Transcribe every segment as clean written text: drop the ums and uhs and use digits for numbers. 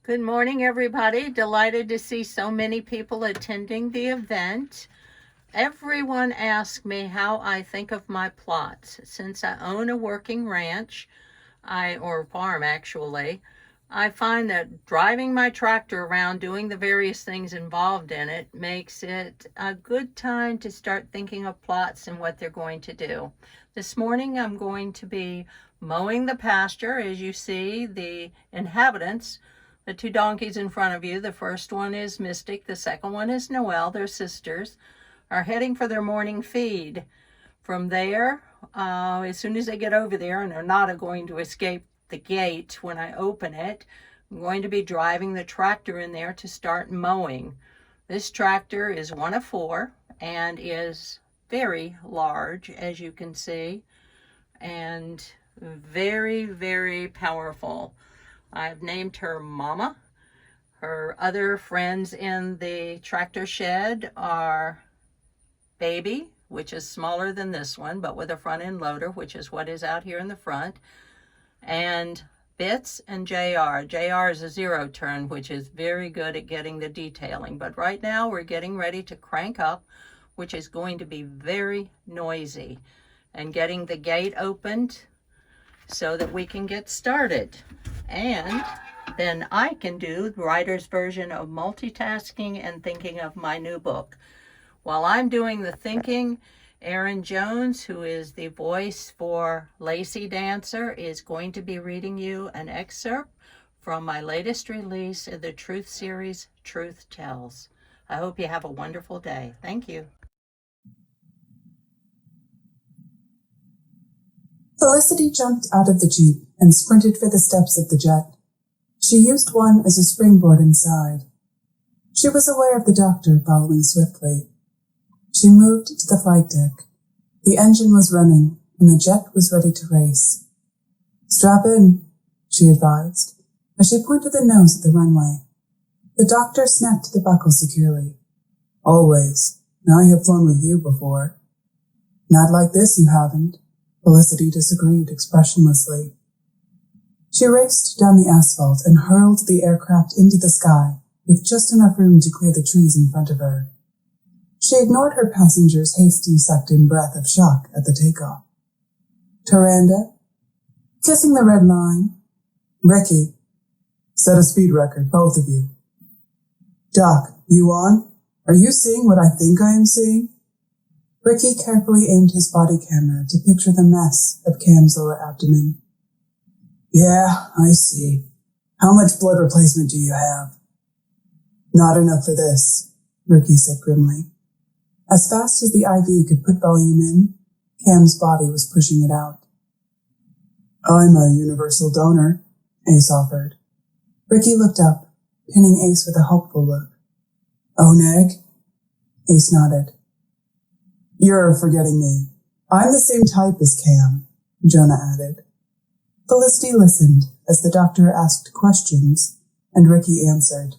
Good morning, everybody. Delighted to see so many people attending the event. Everyone asks me how I think of my plots. Since I own a working ranch, or farm actually, I find that driving my tractor around doing the various things involved in it makes it a good time to start thinking of plots and what they're going to do. This morning I'm going to be mowing the pasture. As you see, the inhabitants, the two donkeys in front of you, the first one is Mystic, the second one is Noelle, they're sisters, are heading for their morning feed. From there, as soon as they get over there, and they're not going to escape the gate when I open it, I'm going to be driving the tractor in there to start mowing. This tractor is one of four and is very large, as you can see, and very, very powerful. I've named her Mama. Her other friends in the tractor shed are Baby, which is smaller than this one, but with a front end loader, which is what is out here in the front, and Bits and JR. JR is a zero turn, which is very good at getting the detailing. But right now we're getting ready to crank up, which is going to be very noisy, and getting the gate opened so that we can get started. And then I can do the writer's version of multitasking and thinking of my new book. While I'm doing the thinking, Erin Jones, who is the voice for Lacey Dancer, is going to be reading you an excerpt from my latest release in the Truth series, Truth Tells. I hope you have a wonderful day. Thank you. Felicity jumped out of the Jeep and sprinted for the steps of the jet. She used one as a springboard inside. She was aware of the doctor following swiftly. She moved to the flight deck. The engine was running, and the jet was ready to race. "Strap in," she advised, as she pointed the nose at the runway. The doctor snapped the buckle securely. "Always. I have flown with you before." "Not like this, you haven't," Felicity disagreed expressionlessly. She raced down the asphalt and hurled the aircraft into the sky with just enough room to clear the trees in front of her. She ignored her passenger's hasty sucked-in breath of shock at the takeoff. "Taranda? Kissing the red line. Ricky. Set a speed record, both of you. Doc, you on? Are you seeing what I think I am seeing?" Ricky carefully aimed his body camera to picture the mess of Cam's lower abdomen. "Yeah, I see. How much blood replacement do you have?" "Not enough for this," Ricky said grimly. As fast as the IV could put volume in, Cam's body was pushing it out. "I'm a universal donor," Ace offered. Ricky looked up, pinning Ace with a hopeful look. "Oh, neg?" Ace nodded. "You're forgetting me. I'm the same type as Cam," Jonah added. Felicity listened as the doctor asked questions, and Ricky answered.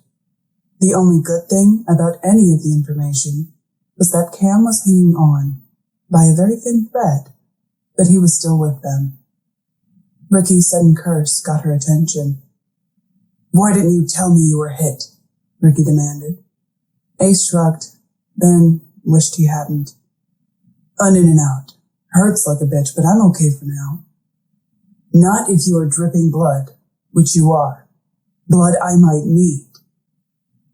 The only good thing about any of the information was that Cam was hanging on, by a very thin thread, but he was still with them. Ricky's sudden curse got her attention. "Why didn't you tell me you were hit?" Ricky demanded. Ace shrugged, then wished he hadn't. "In and out. Hurts like a bitch, but I'm okay for now." "Not if you are dripping blood, which you are. Blood I might need."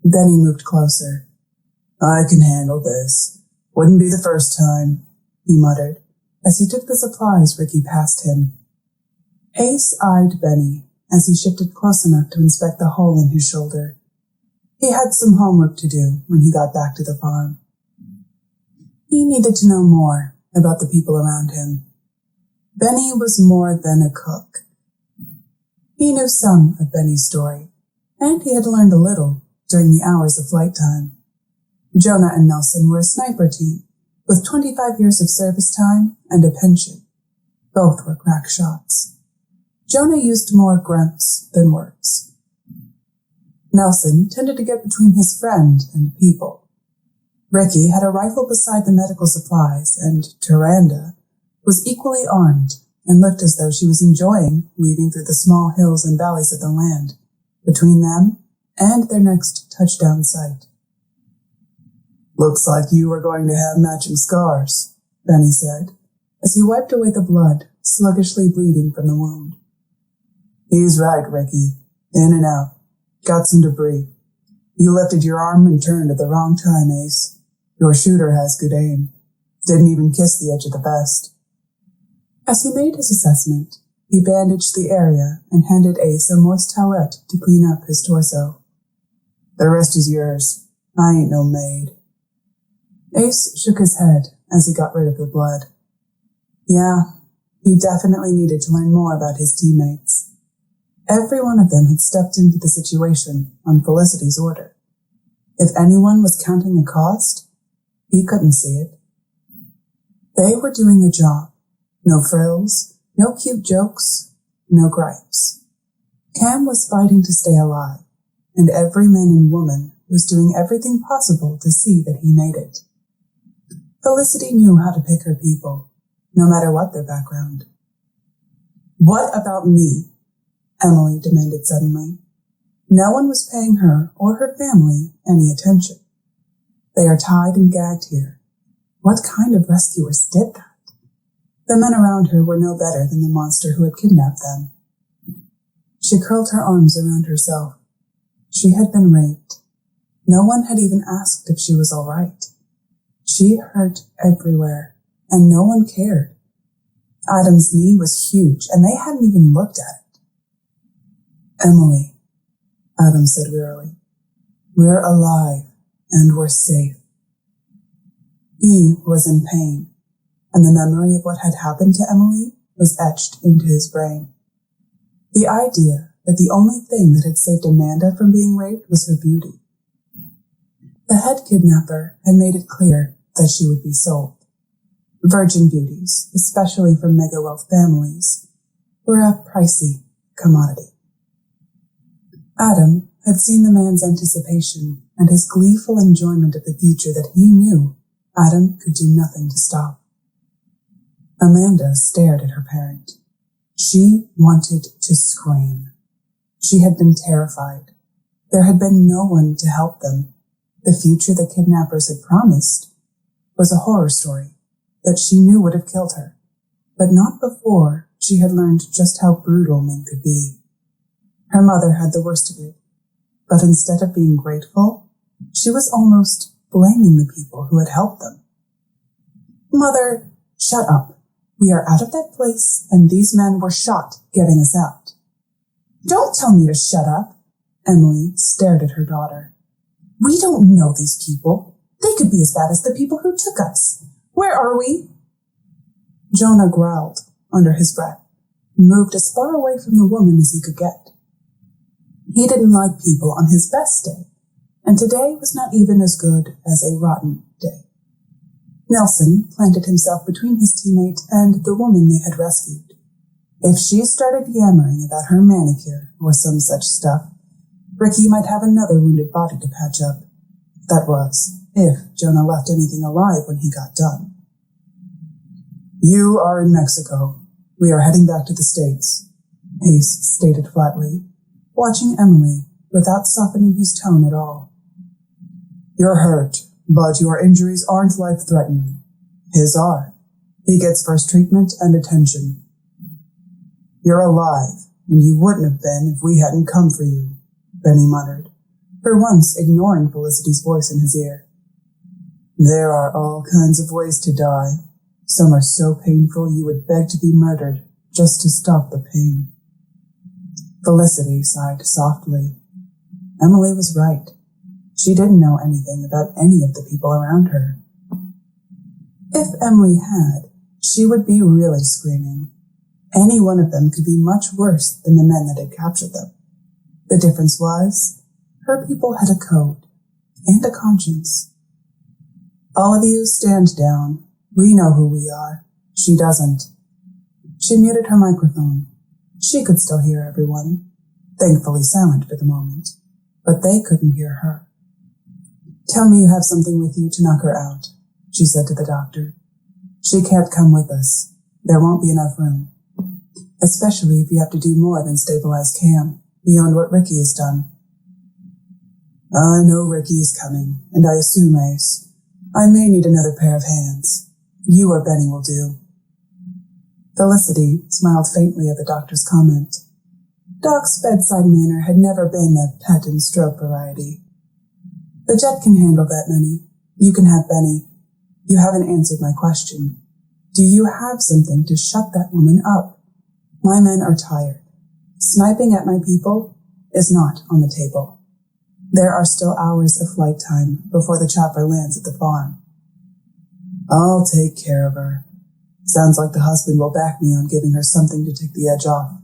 Benny moved closer. "I can handle this. Wouldn't be the first time," he muttered, as he took the supplies Ricky passed him. Ace eyed Benny as he shifted close enough to inspect the hole in his shoulder. He had some homework to do when he got back to the farm. He needed to know more about the people around him. Benny was more than a cook. He knew some of Benny's story, and he had learned a little during the hours of flight time. Jonah and Nelson were a sniper team with 25 years of service time and a pension. Both were crack shots. Jonah used more grunts than words. Nelson tended to get between his friend and people. Ricky had a rifle beside the medical supplies, and Taranda was equally armed and looked as though she was enjoying weaving through the small hills and valleys of the land between them and their next touchdown site. "Looks like you are going to have matching scars," Benny said, as he wiped away the blood sluggishly bleeding from the wound. "He's right, Ricky. In and out. Got some debris. You lifted your arm and turned at the wrong time, Ace. Your shooter has good aim. Didn't even kiss the edge of the vest." As he made his assessment, he bandaged the area and handed Ace a moist towelette to clean up his torso. "The rest is yours. I ain't no maid." Ace shook his head as he got rid of the blood. Yeah, he definitely needed to learn more about his teammates. Every one of them had stepped into the situation on Felicity's order. If anyone was counting the cost, he couldn't see it. They were doing the job. No frills, no cute jokes, no gripes. Cam was fighting to stay alive, and every man and woman was doing everything possible to see that he made it. Felicity knew how to pick her people, no matter what their background. "What about me?" Emily demanded suddenly. No one was paying her or her family any attention. "They are tied and gagged here. What kind of rescuers did that?" The men around her were no better than the monster who had kidnapped them. She curled her arms around herself. She had been raped. No one had even asked if she was all right. She hurt everywhere, and no one cared. Adam's knee was huge, and they hadn't even looked at it. "Emily," Adam said wearily, "we're alive, and we're safe." He was in pain, and the memory of what had happened to Emily was etched into his brain. The idea that the only thing that had saved Amanda from being raped was her beauty. The head kidnapper had made it clear that she would be sold. Virgin beauties, especially from mega-wealth families, were a pricey commodity. Adam had seen the man's anticipation and his gleeful enjoyment of the future that he knew Adam could do nothing to stop. Amanda stared at her parent. She wanted to scream. She had been terrified. There had been no one to help them. The future the kidnappers had promised was a horror story that she knew would have killed her, but not before she had learned just how brutal men could be. Her mother had the worst of it, but instead of being grateful, she was almost blaming the people who had helped them. "Mother, shut up. We are out of that place, and these men were shot getting us out." "Don't tell me to shut up." Emily stared at her daughter. "We don't know these people. They could be as bad as the people who took us. Where are we?" Jonah growled under his breath, moved as far away from the woman as he could get. He didn't like people on his best day, and today was not even as good as a rotten day. Nelson planted himself between his teammate and the woman they had rescued. If she started yammering about her manicure or some such stuff, Ricky might have another wounded body to patch up. That was, if Jonah left anything alive when he got done. "You are in Mexico. We are heading back to the States," Ace stated flatly, watching Emily without softening his tone at all. "You're hurt, but your injuries aren't life-threatening. His are. He gets first treatment and attention. You're alive, and you wouldn't have been if we hadn't come for you," Benny muttered, for once ignoring Felicity's voice in his ear. "There are all kinds of ways to die. Some are so painful you would beg to be murdered just to stop the pain." Felicity sighed softly. Emily was right. She didn't know anything about any of the people around her. If Emily had, she would be really screaming. Any one of them could be much worse than the men that had captured them. The difference was, her people had a code and a conscience. "All of you stand down. We know who we are. She doesn't." She muted her microphone. She could still hear everyone, thankfully silent for the moment, but they couldn't hear her. "Tell me you have something with you to knock her out," she said to the doctor. "She can't come with us. There won't be enough room. Especially if you have to do more than stabilize Cam. beyond what Ricky has done. I know Ricky is coming, and I assume, Ace, I may need another pair of hands. You or Benny will do. Felicity smiled faintly at the doctor's comment. Doc's bedside manner had never been the pet and stroke variety. The jet can handle that many. You can have Benny. You haven't answered my question. Do you have something to shut that woman up? My men are tired. Sniping at my people is not on the table. There are still hours of flight time before the chopper lands at the farm. I'll take care of her. Sounds like the husband will back me on giving her something to take the edge off.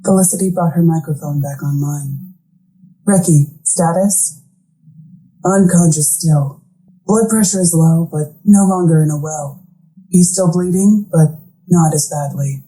Felicity brought her microphone back online. Ricky, status? Unconscious still. Blood pressure is low, but no longer in a well. He's still bleeding, but not as badly.